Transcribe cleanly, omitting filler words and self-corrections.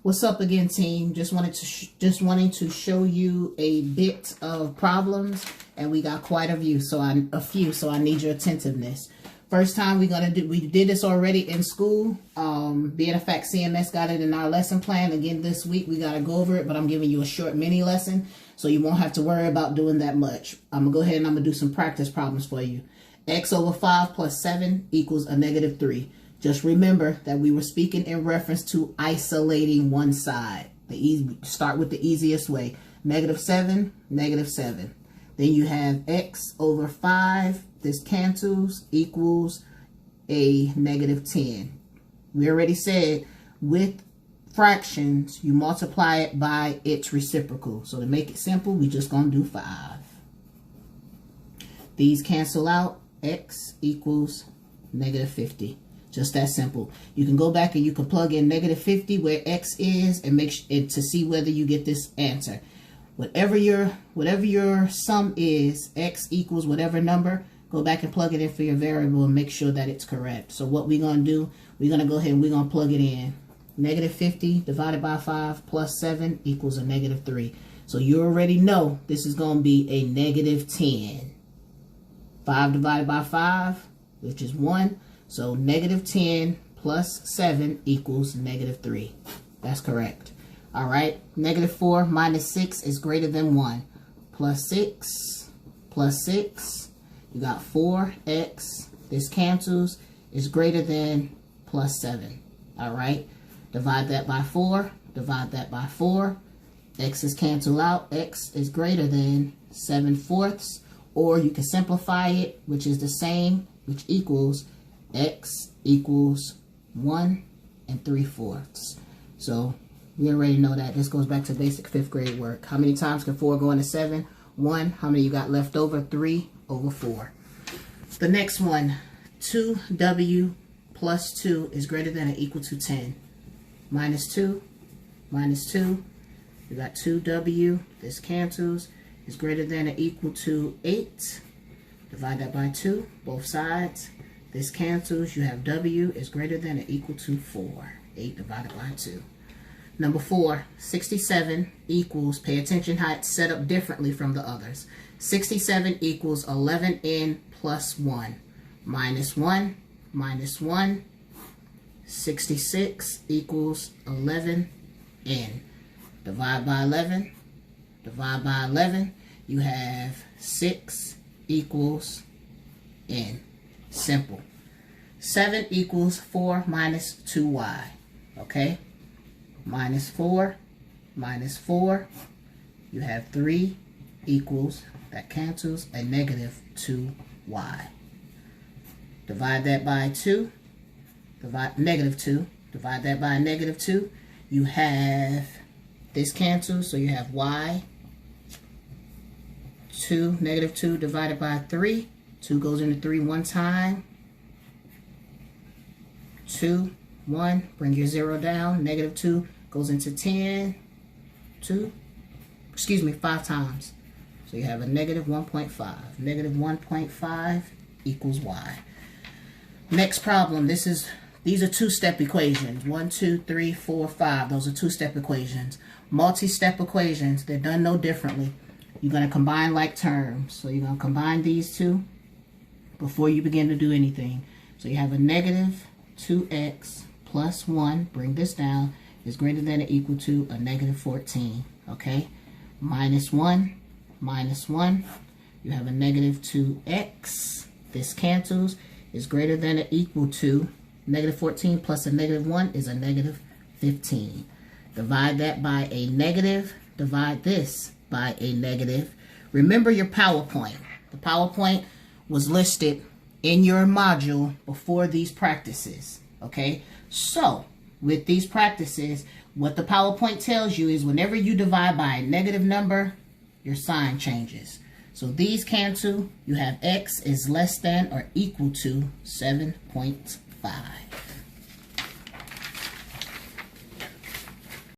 What's up again, team? Just wanting to show you a bit of problems, and we got quite a few. So I need your attentiveness. First time we did this already in school. Being a fact, CMS got it in our lesson plan. Again, this week we gotta go over it, but I'm giving you a short mini lesson, so you won't have to worry about doing that much. I'm gonna go ahead and I'm gonna do some practice problems for you. X over 5 plus 7 equals a -3. Just remember that we were speaking in reference to isolating one side. Start with the easiest way. -7, -7. Then you have x over 5, this cancels, equals a -10. We already said with fractions, you multiply it by its reciprocal. So to make it simple, we just going to do 5. These cancel out, x equals -50. Just that simple. You can go back and you can plug in -50 where x is and to see whether you get this answer. Whatever your sum is, x equals whatever number, go back and plug it in for your variable and make sure that it's correct. So what we're going to do, we're going to go ahead and we're going to plug it in. -50 divided by 5 plus 7 equals a -3. So you already know this is going to be a -10. 5 divided by 5, which is 1. So -10 plus 7 equals -3. That's correct. All right. -4 minus 6 is greater than 1. Plus 6. You got 4x. This cancels. Is greater than plus 7. All right. Divide that by 4. Divide that by 4. X's cancel out. X is greater than 7/4. Or you can simplify it, which is the same, which equals x equals 1 3/4. So we already know that. This goes back to basic 5th grade work. How many times can 4 go into 7? 1. How many you got left over? 3 over 4. The next one, 2w plus 2 is greater than or equal to 10. Minus 2. You got 2w. This cancels. Is greater than or equal to 8. Divide that by 2, both sides. This cancels. You have w is greater than or equal to 4. 8 divided by 2. Number 4, 67 equals, pay attention how it's set up differently from the others. 67 equals 11n plus 1. Minus 1. 66 equals 11n. Divide by 11. You have 6 equals n. Simple. 7 equals 4 minus 2y. Okay? Minus 4. You have 3 equals, that cancels, a -2y. Divide that by 2. -2. Divide that by -2. You have, this cancels, so you have y. -2 divided by 3. 2 goes into 3 one time. 2, 1. Bring your 0 down. -2 goes into 10. 5 times. So you have a -1.5. -1.5 equals y. Next problem. These are two-step equations. 1, 2, 3, 4, 5. Those are two-step equations. Multi-step equations. They're done no differently. You're going to combine like terms. So you're going to combine these two before you begin to do anything. So you have a -2x plus 1, bring this down, is greater than or equal to a -14. Okay? Minus 1. You have a -2x. This cancels, is greater than or equal to -14 plus a -1 is a -15. Divide that by a negative. Divide this by a negative. Remember your PowerPoint. The PowerPoint was listed in your module before these practices. Okay? So, with these practices, what the PowerPoint tells you is whenever you divide by a negative number, your sign changes. So these cancel. You have x is less than or equal to 7.5.